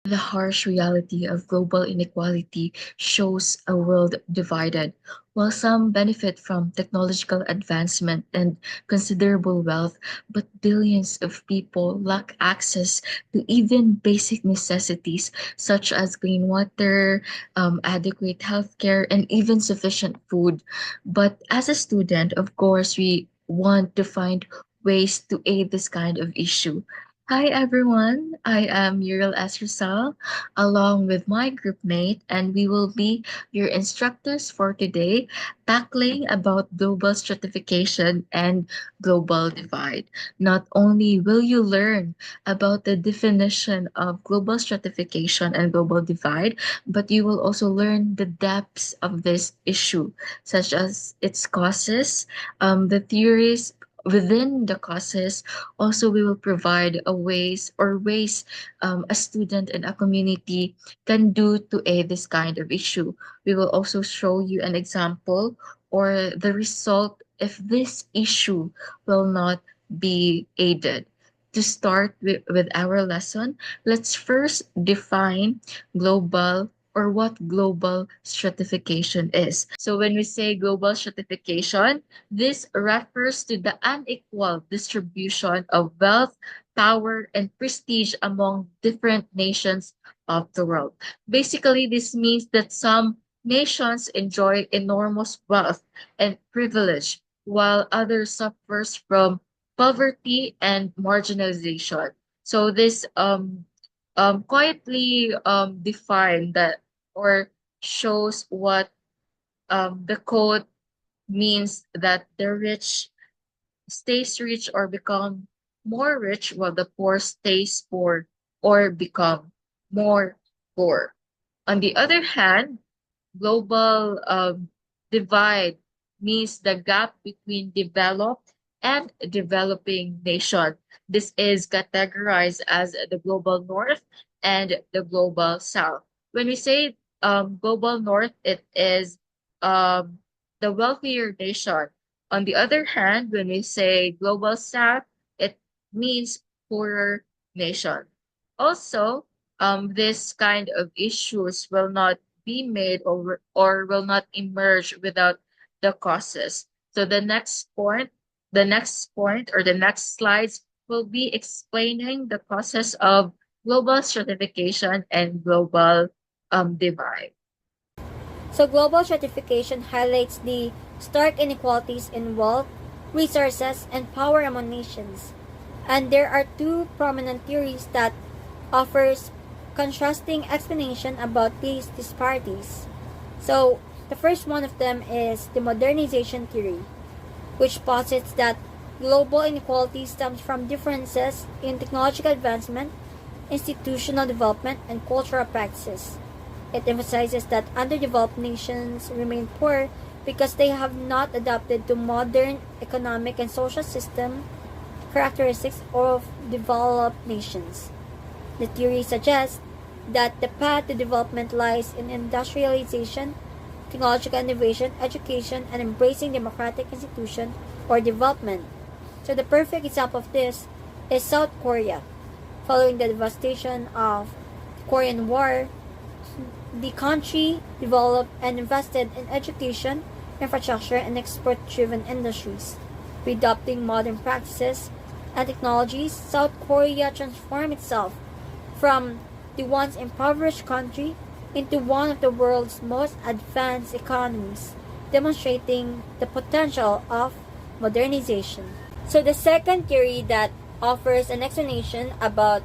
The harsh reality of global inequality shows a world divided. While some benefit from technological advancement and considerable wealth, but billions of people lack access to even basic necessities such as clean water, adequate healthcare, and even sufficient food. But as a student, of course, we want to find ways to aid this kind of issue. Hi everyone, I am Uriel Esrasal along with my group mate, and we will be your instructors for today, tackling about global stratification and global divide. Not only will you learn about the definition of global stratification and global divide, but you will also learn the depths of this issue, such as its causes, the theories within the causes. Also, we will provide ways a student and a community can do to aid this kind of issue. We will also show you an example or the result if this issue will not be aided. To start with our lesson, let's first define global or what global stratification is. So when we say global stratification, this refers to the unequal distribution of wealth, power, and prestige among different nations of the world. Basically, this means that some nations enjoy enormous wealth and privilege, while others suffers from poverty and marginalization. So this quietly define that or shows what the code means, that the rich stays rich or become more rich while the poor stays poor or become more poor. On the other hand, global divide means the gap between developed and developing nation. This is categorized as the global north and the global south. When we say global north, it is um, the wealthier nation. On the other hand, when we say global south, it means poorer nation. Also, this kind of issues will not be made or will not emerge without the causes. So the next point or the next slides will be explaining the causes of global stratification and global divide. So global stratification highlights the stark inequalities in wealth, resources, and power among nations. And there are two prominent theories that offers contrasting explanation about these disparities. So the first one of them is the modernization theory, which posits that global inequality stems from differences in technological advancement, institutional development, and cultural practices. It emphasizes that underdeveloped nations remain poor because they have not adapted to modern economic and social system characteristics of developed nations. The theory suggests that the path to development lies in industrialization, technological innovation, education, and embracing democratic institutions or development. So the perfect example of this is South Korea. Following the devastation of the Korean War, the country developed and invested in education, infrastructure, and export-driven industries. By adopting modern practices and technologies, South Korea transformed itself from the once impoverished country into one of the world's most advanced economies, demonstrating the potential of modernization. So the second theory that offers an explanation about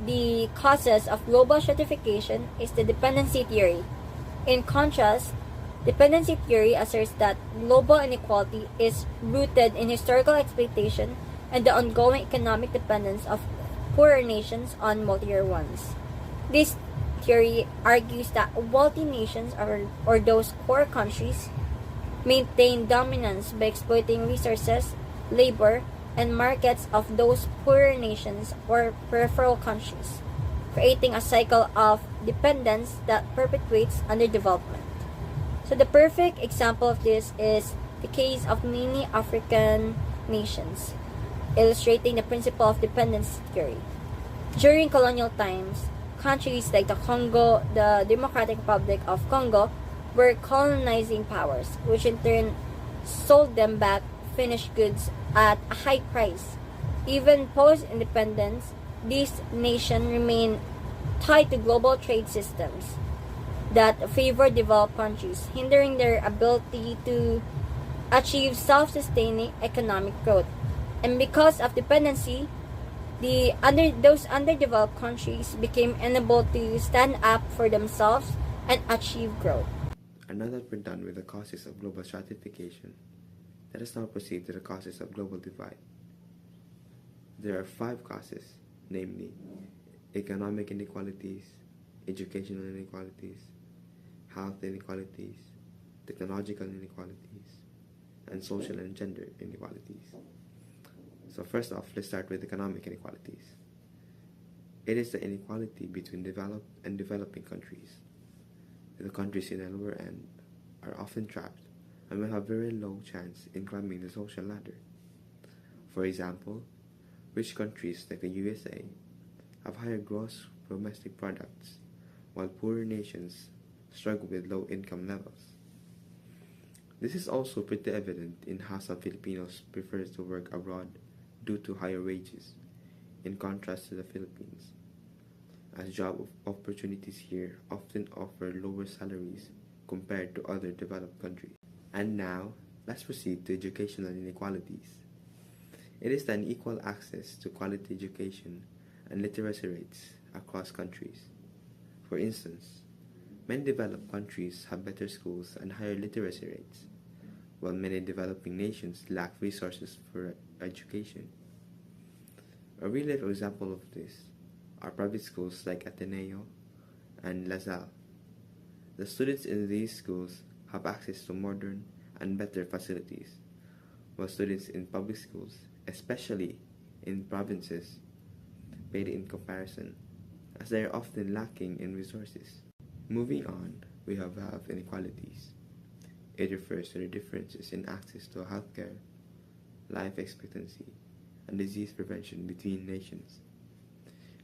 the causes of global stratification is the dependency theory. In contrast, dependency theory asserts that global inequality is rooted in historical exploitation and the ongoing economic dependence of poorer nations on wealthier ones. This theory argues that wealthy nations or those poor countries maintain dominance by exploiting resources, labor, and markets of those poorer nations or peripheral countries, creating a cycle of dependence that perpetuates underdevelopment. So the perfect example of this is the case of many African nations, illustrating the principle of dependence theory. During colonial times, countries like the Democratic Republic of Congo, were colonizing powers, which in turn sold them back finished goods at a high price. Even post-independence, these nations remain tied to global trade systems that favor developed countries, hindering their ability to achieve self-sustaining economic growth. And because of dependency, those underdeveloped countries became unable to stand up for themselves and achieve growth. And now that we're done with the causes of global stratification, let us now proceed to the causes of global divide. There are five causes, namely economic inequalities, educational inequalities, health inequalities, technological inequalities, and social and gender inequalities. So first off, let's start with economic inequalities. It is the inequality between developed and developing countries. The countries in the lower end are often trapped and will have very low chance in climbing the social ladder. For example, rich countries like the USA have higher gross domestic products, while poorer nations struggle with low income levels. This is also pretty evident in how some Filipinos prefer to work abroad due to higher wages, in contrast to the Philippines, as job opportunities here often offer lower salaries compared to other developed countries. And now, let's proceed to educational inequalities. It is the unequal access to quality education and literacy rates across countries. For instance, many developed countries have better schools and higher literacy rates, while many developing nations lack resources for education. A real life example of this are private schools like Ateneo and LaSalle. The students in these schools have access to modern and better facilities, while students in public schools, especially in provinces, pale in comparison, as they are often lacking in resources. Moving on, we have health inequalities. It refers to the differences in access to healthcare, life expectancy, and disease prevention between nations.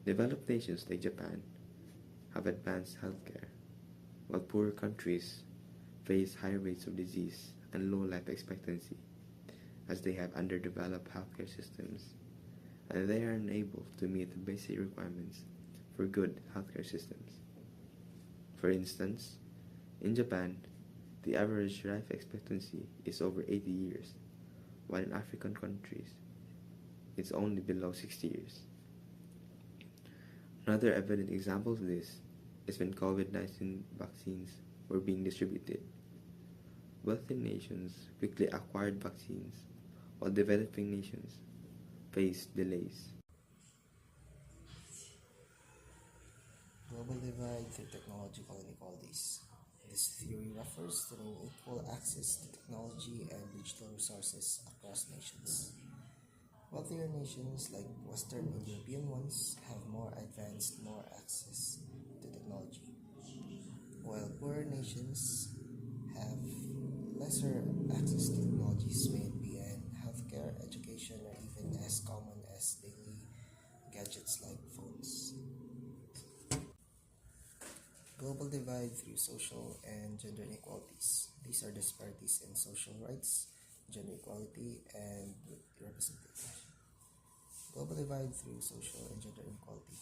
Developed nations like Japan have advanced healthcare, while poorer countries face high rates of disease and low life expectancy, as they have underdeveloped healthcare systems and they are unable to meet the basic requirements for good healthcare systems. For instance, in Japan, the average life expectancy is over 80 years, while in African countries, it's only below 60 years. Another evident example of this is when COVID-19 vaccines were being distributed. Wealthy nations quickly acquired vaccines, while developing nations faced delays. Global divide through technological inequalities. This theory refers to the unequal access to technology and digital resources across nations. Wealthier nations like Western and European ones have more advanced, more access to technology, while poorer nations have lesser access to technologies, may it be in healthcare, education, or even as common as daily gadgets like phones. Global divide through social and gender inequalities. These are disparities in social rights, gender equality, and representation. Global divide through social and gender inequality.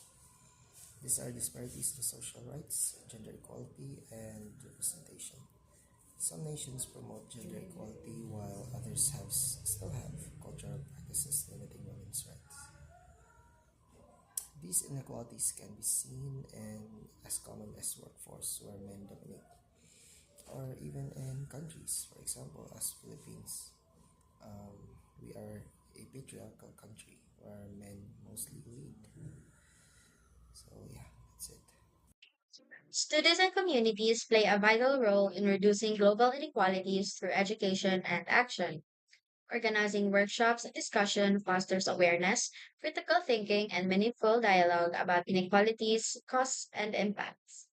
These are disparities in social rights, gender equality, and representation. Some nations promote gender equality while others still have cultural practices limiting women's rights. These inequalities can be seen in as common as workforce where men dominate, or even in countries, for example, as Philippines. We are a patriarchal country where men mostly lead. So yeah, that's it. Students and communities play a vital role in reducing global inequalities through education and action. Organizing workshops and discussion fosters awareness, critical thinking, and meaningful dialogue about inequalities, costs, and impacts.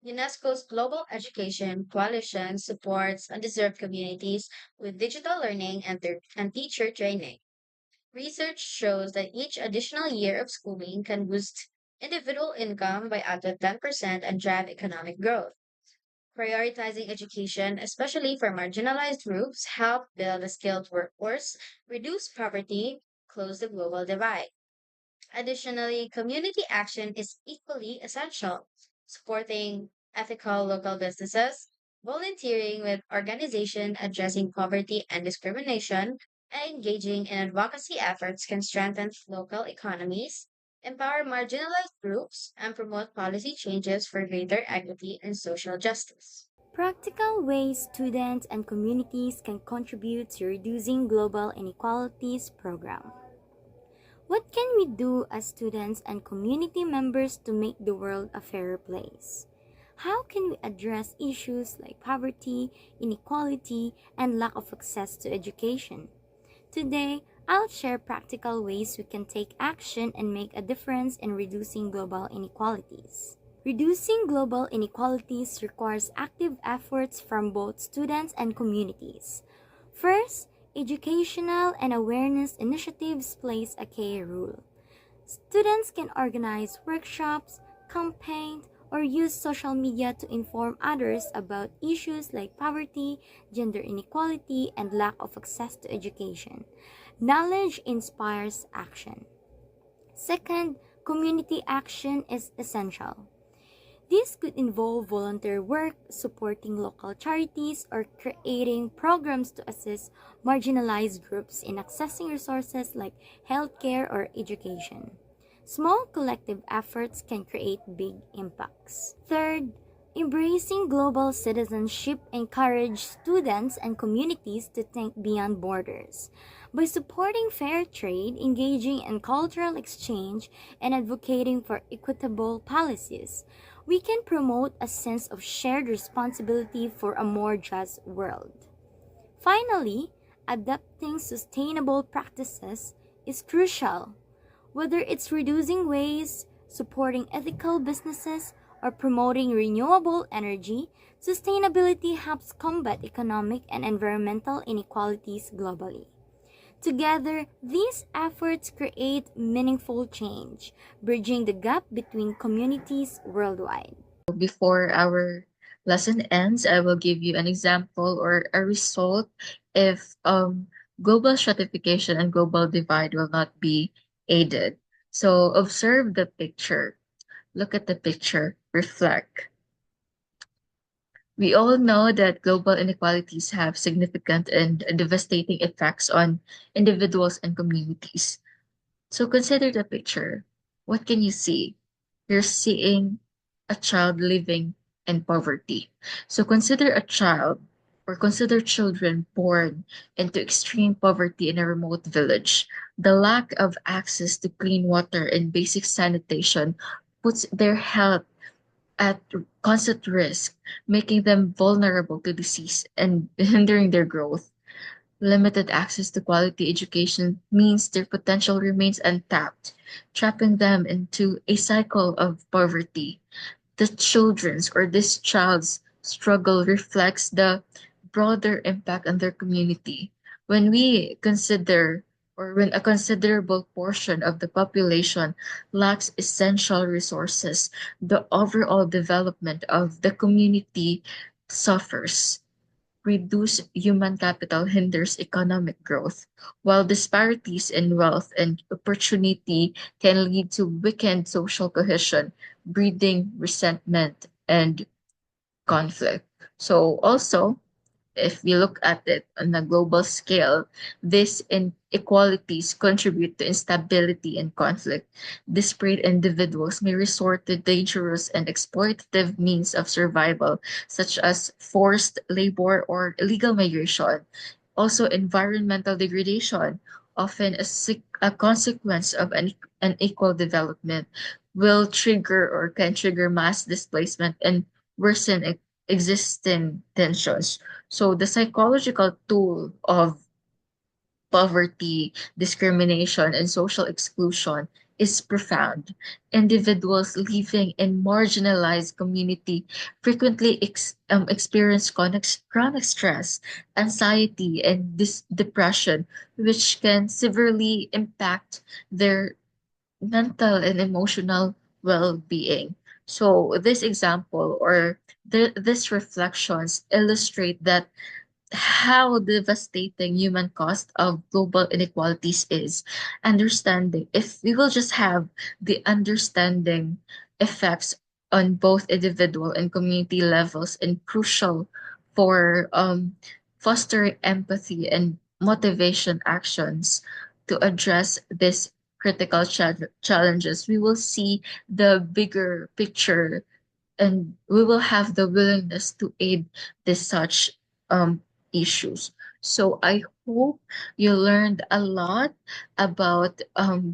UNESCO's Global Education Coalition supports undeserved communities with digital learning and teacher training. Research shows that each additional year of schooling can boost individual income by up to 10% and drive economic growth. Prioritizing education, especially for marginalized groups, help build a skilled workforce, reduce poverty, close the global divide. Additionally, community action is equally essential, supporting ethical local businesses, volunteering with organizations addressing poverty and discrimination, and engaging in advocacy efforts can strengthen local economies, empower marginalized groups, and promote policy changes for greater equity and social justice. Practical ways students and communities can contribute to reducing global inequalities program. What can we do as students and community members to make the world a fairer place? How can we address issues like poverty, inequality, and lack of access to education? Today, I'll share practical ways we can take action and make a difference in reducing global inequalities. Reducing global inequalities requires active efforts from both students and communities. First, educational and awareness initiatives plays a key role. Students can organize workshops, campaign, or use social media to inform others about issues like poverty, gender inequality, and lack of access to education. Knowledge inspires action. Second, community action is essential. This could involve volunteer work, supporting local charities, or creating programs to assist marginalized groups in accessing resources like healthcare or education. Small collective efforts can create big impacts. Third, embracing global citizenship encourages students and communities to think beyond borders. By supporting fair trade, engaging in cultural exchange, and advocating for equitable policies, we can promote a sense of shared responsibility for a more just world. Finally, adopting sustainable practices is crucial. Whether it's reducing waste, supporting ethical businesses, or promoting renewable energy, sustainability helps combat economic and environmental inequalities globally. Together, these efforts create meaningful change, bridging the gap between communities worldwide. Before our lesson ends, I will give you an example or a result if global stratification and global divide will not be aided. So observe the picture. Look at the picture. Reflect. We all know that global inequalities have significant and devastating effects on individuals and communities. So consider the picture. What can you see? You're seeing a child living in poverty. So consider a child or consider children born into extreme poverty in a remote village. The lack of access to clean water and basic sanitation puts their health at constant risk, making them vulnerable to disease and hindering their growth. Limited access to quality education means their potential remains untapped, trapping them into a cycle of poverty. The children's or this child's struggle reflects the broader impact on their community. When we consider or when a considerable portion of the population lacks essential resources, the overall development of the community suffers. Reduced human capital hinders economic growth, while disparities in wealth and opportunity can lead to weakened social cohesion, breeding resentment and conflict. So, also, if we look at it on a global scale, these inequalities contribute to instability and conflict. Disparate individuals may resort to dangerous and exploitative means of survival, such as forced labor or illegal migration. Also, environmental degradation, often a consequence of unequal development, will trigger or can trigger mass displacement and worsen existing tensions. So the psychological toll of poverty, discrimination, and social exclusion is profound. Individuals living in marginalized community frequently experience chronic stress, anxiety, and depression, which can severely impact their mental and emotional well-being. So this example or this reflections illustrate that how devastating human cost of global inequalities is. Understanding, if we will just have the understanding effects on both individual and community levels and crucial for fostering empathy and motivation actions to address these critical challenges, we will see the bigger picture and we will have the willingness to aid this such um, issues. So I hope you learned a lot about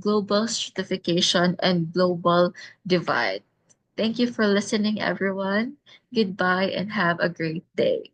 global stratification and global divide. Thank you for listening, everyone. Goodbye and have a great day.